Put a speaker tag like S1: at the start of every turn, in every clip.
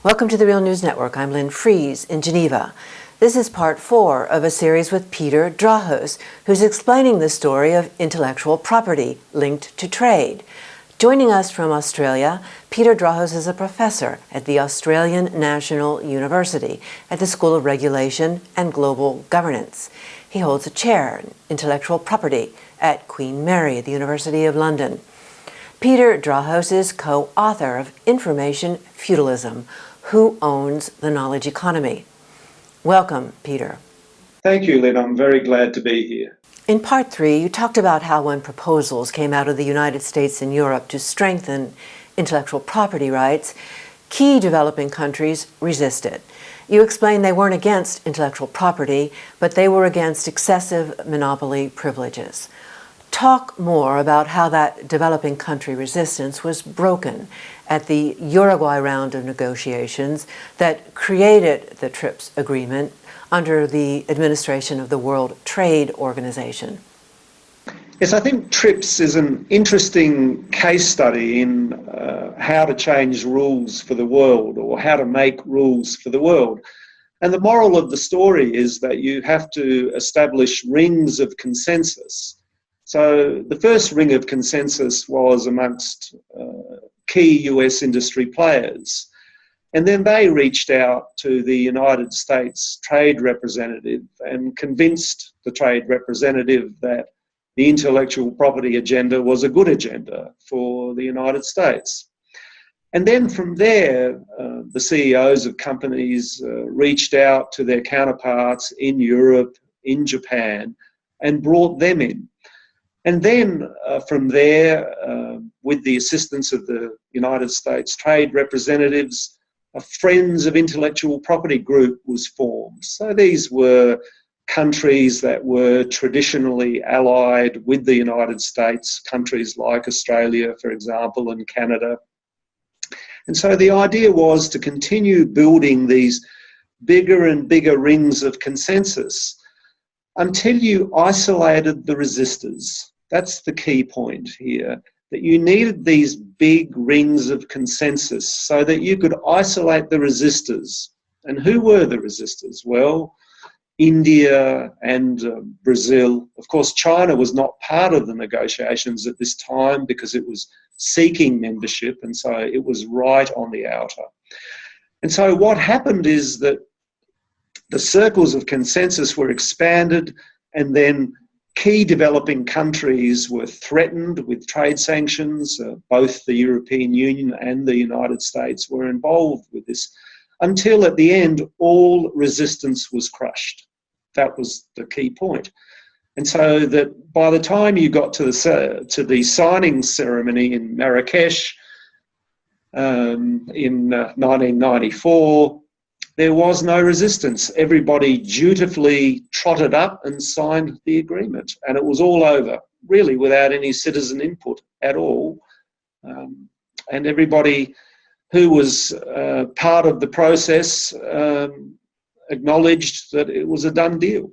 S1: Welcome to the Real News Network. I'm Lynn Fries in Geneva. This is part 4 of a series with Peter Drahos, who's explaining the story of intellectual property linked to trade. Joining us from Australia, Peter Drahos is a professor at the Australian National University at the School of Regulation and Global Governance. He holds a chair in intellectual property at Queen Mary at the University of London. Peter Drahos is co-author of Information Feudalism: Who Owns the Knowledge Economy? Welcome, Peter.
S2: Thank you, Lynn. I'm very glad to be here.
S1: In part 3, you talked about how when proposals came out of the United States and Europe to strengthen intellectual property rights, key developing countries resisted. You explained they weren't against intellectual property, but they were against excessive monopoly privileges. Talk more about how that developing country resistance was broken at the Uruguay round of negotiations that created the TRIPS agreement under the administration of the World Trade Organization.
S2: Yes, I think TRIPS is an interesting case study in how to change rules for the world, or how to make rules for the world. And the moral of the story is that you have to establish rings of consensus. So the first ring of consensus was amongst key US industry players. And then they reached out to the United States trade representative and convinced the trade representative that the intellectual property agenda was a good agenda for the United States. And then from there, the CEOs of companies reached out to their counterparts in Europe, in Japan, and brought them in. And then from there, with the assistance of the United States trade representatives, a Friends of Intellectual Property group was formed. So these were countries that were traditionally allied with the United States, countries like Australia, for example, and Canada. And so the idea was to continue building these bigger and bigger rings of consensus until you isolated the resistors. That's the key point here, that you needed these big rings of consensus so that you could isolate the resistors. And who were the resistors? Well, India and Brazil. Of course, China was not part of the negotiations at this time because it was seeking membership, and so it was right on the outer. And so what happened is that the circles of consensus were expanded, and then key developing countries were threatened with trade sanctions. Both the European Union and the United States were involved with this, until at the end all resistance was crushed. That was the key point. And so that by the time you got to the signing ceremony in Marrakesh in 1994, there was no resistance. Everybody dutifully trotted up and signed the agreement, and it was all over, really without any citizen input at all. And everybody who was part of the process acknowledged that it was a done deal.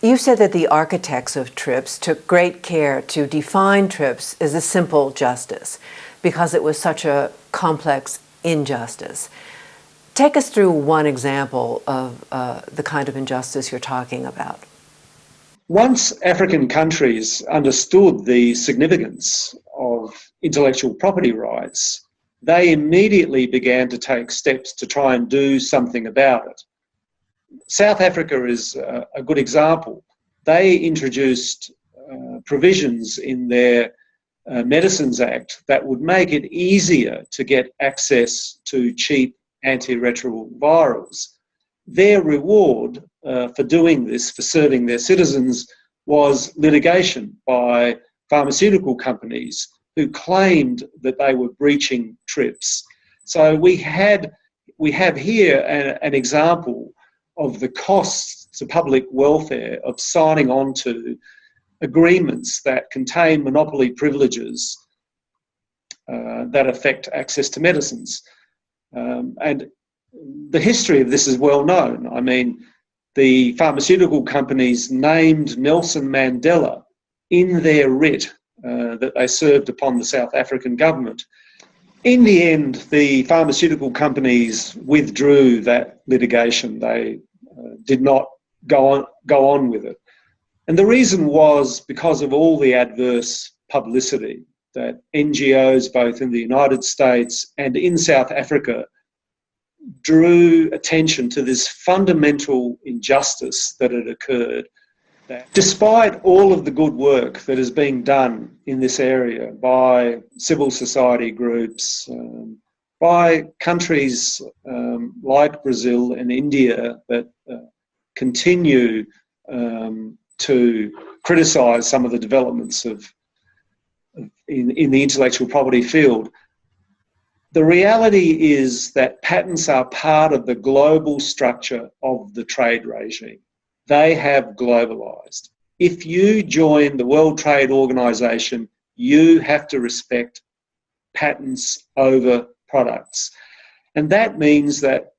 S1: You said that the architects of TRIPS took great care to define TRIPS as a simple justice because it was such a complex injustice. Take us through one example of the kind of injustice you're talking about.
S2: Once African countries understood the significance of intellectual property rights, they immediately began to take steps to try and do something about it. South Africa is a good example. They introduced provisions in their Medicines Act that would make it easier to get access to cheap antiretrovirals. Their reward for doing this, for serving their citizens, was litigation by pharmaceutical companies who claimed that they were breaching TRIPS. So we have here an example of the costs to public welfare of signing on to agreements that contain monopoly privileges that affect access to medicines. And the history of this is well known. I mean, the pharmaceutical companies named Nelson Mandela in their writ that they served upon the South African government. In the end, the pharmaceutical companies withdrew that litigation. They did not go on with it. And the reason was because of all the adverse publicity that NGOs, both in the United States and in South Africa, drew attention to this fundamental injustice that had occurred. That despite all of the good work that is being done in this area by civil society groups, by countries like Brazil and India that continue to criticise some of the developments in the intellectual property field, the reality is that patents are part of the global structure of the trade regime. They have globalised. If you join the World Trade Organization, you have to respect patents over products. And that means that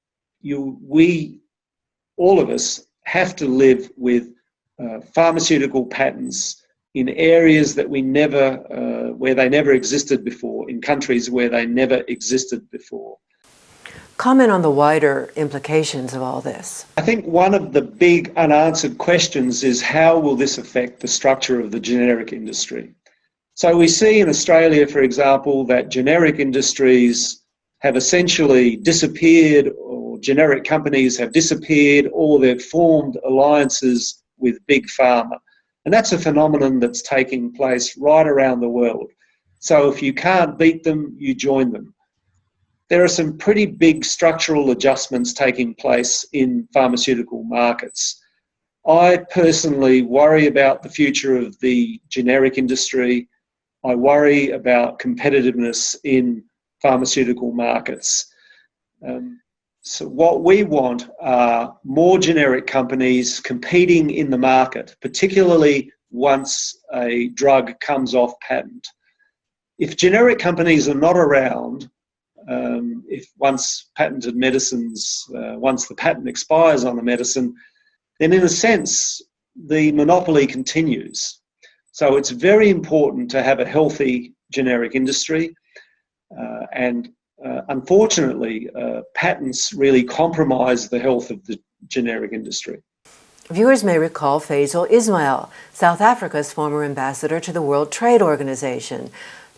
S2: all of us, have to live with pharmaceutical patents in areas that where they never existed before, in countries where they never existed before.
S1: Comment on the wider implications of all this.
S2: I think one of the big unanswered questions is how will this affect the structure of the generic industry? So we see in Australia, for example, that generic industries have essentially disappeared, or generic companies have disappeared, or they've formed alliances with big pharma. And that's a phenomenon that's taking place right around the world. So if you can't beat them, you join them. There are some pretty big structural adjustments taking place in pharmaceutical markets. I personally worry about the future of the generic industry. I worry about competitiveness in pharmaceutical markets. So what we want are more generic companies competing in the market, particularly once a drug comes off patent. If generic companies are not around, if once patented medicines, once the patent expires on a medicine, then in a sense, the monopoly continues. So it's very important to have a healthy generic industry, and unfortunately, patents really compromise the health of the generic industry.
S1: Viewers may recall Faisal Ismail, South Africa's former ambassador to the World Trade Organization,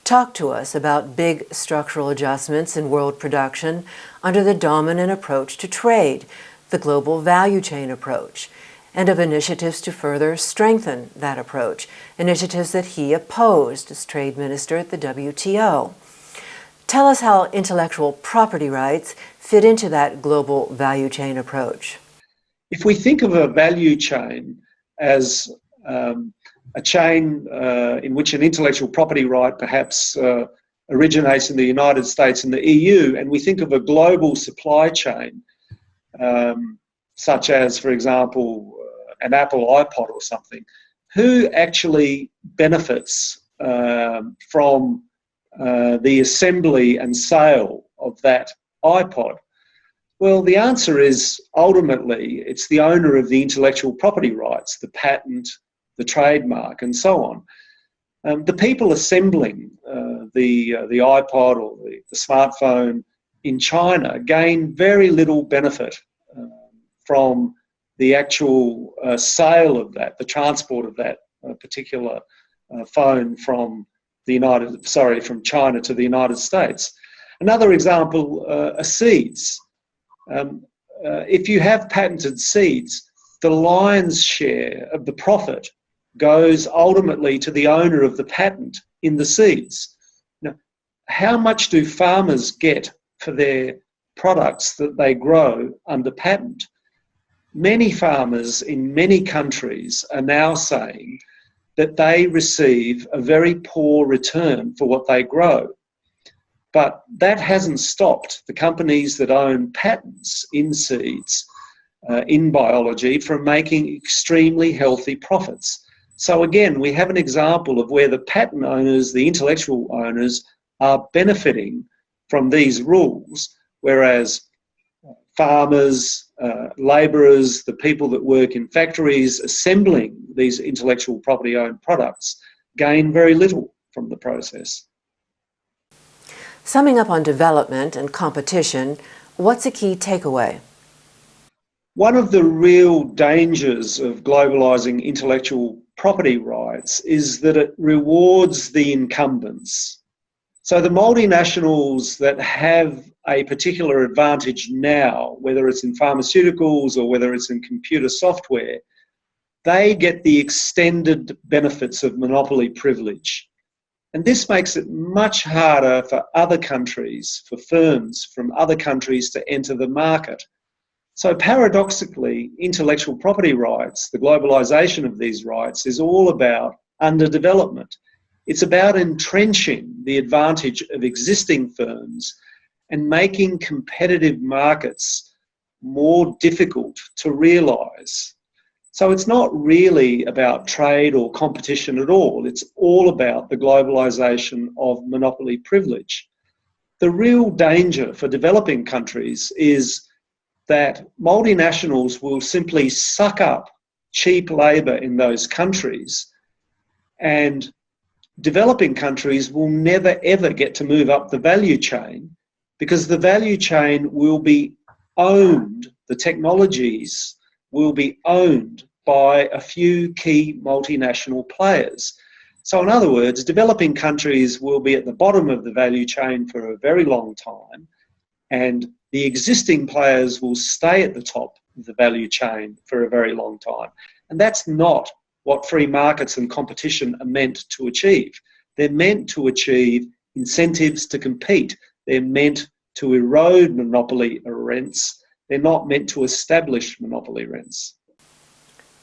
S1: talked to us about big structural adjustments in world production under the dominant approach to trade, the global value chain approach, and of initiatives to further strengthen that approach, initiatives that he opposed as trade minister at the WTO. Tell us how intellectual property rights fit into that global value chain approach.
S2: If we think of a value chain as a chain in which an intellectual property right perhaps originates in the United States and the EU, and we think of a global supply chain, such as, for example, an Apple iPod or something, who actually benefits from the assembly and sale of that iPod? Well, the answer is ultimately it's the owner of the intellectual property rights, the patent, the trademark, and so on. The people assembling the iPod or the smartphone in China gain very little benefit from the actual sale of that, the transport of that particular phone from from China to the United States. Another example are seeds. If you have patented seeds, the lion's share of the profit goes ultimately to the owner of the patent in the seeds. Now, how much do farmers get for their products that they grow under patent? Many farmers in many countries are now saying that they receive a very poor return for what they grow. But that hasn't stopped the companies that own patents in seeds, in biology, from making extremely healthy profits. So again, we have an example of where the patent owners, the intellectual owners, are benefiting from these rules, whereas farmers, labourers, the people that work in factories assembling these intellectual property owned products gain very little from the process.
S1: Summing up on development and competition, what's a key takeaway?
S2: One of the real dangers of globalising intellectual property rights is that it rewards the incumbents. So the multinationals that have a particular advantage now, whether it's in pharmaceuticals or whether it's in computer software, they get the extended benefits of monopoly privilege. And this makes it much harder for other countries, for firms from other countries to enter the market. So paradoxically, intellectual property rights, the globalisation of these rights, is all about underdevelopment. It's about entrenching the advantage of existing firms and making competitive markets more difficult to realise. So it's not really about trade or competition at all. It's all about the globalisation of monopoly privilege. The real danger for developing countries is that multinationals will simply suck up cheap labour in those countries, and developing countries will never ever get to move up the value chain because the value chain will be owned, the technologies will be owned by a few key multinational players. So in other words, developing countries will be at the bottom of the value chain for a very long time, and the existing players will stay at the top of the value chain for a very long time. And that's not what free markets and competition are meant to achieve. They're meant to achieve incentives to compete. They're meant to erode monopoly rents. They're not meant to establish monopoly rents.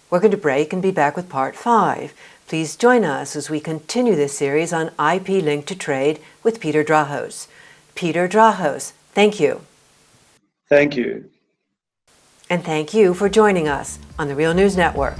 S1: We're going to break and be back with part 5. Please join us as we continue this series on IP linked to trade with Peter Drahos. Peter Drahos, thank you.
S2: Thank you.
S1: And thank you for joining us on the Real News Network.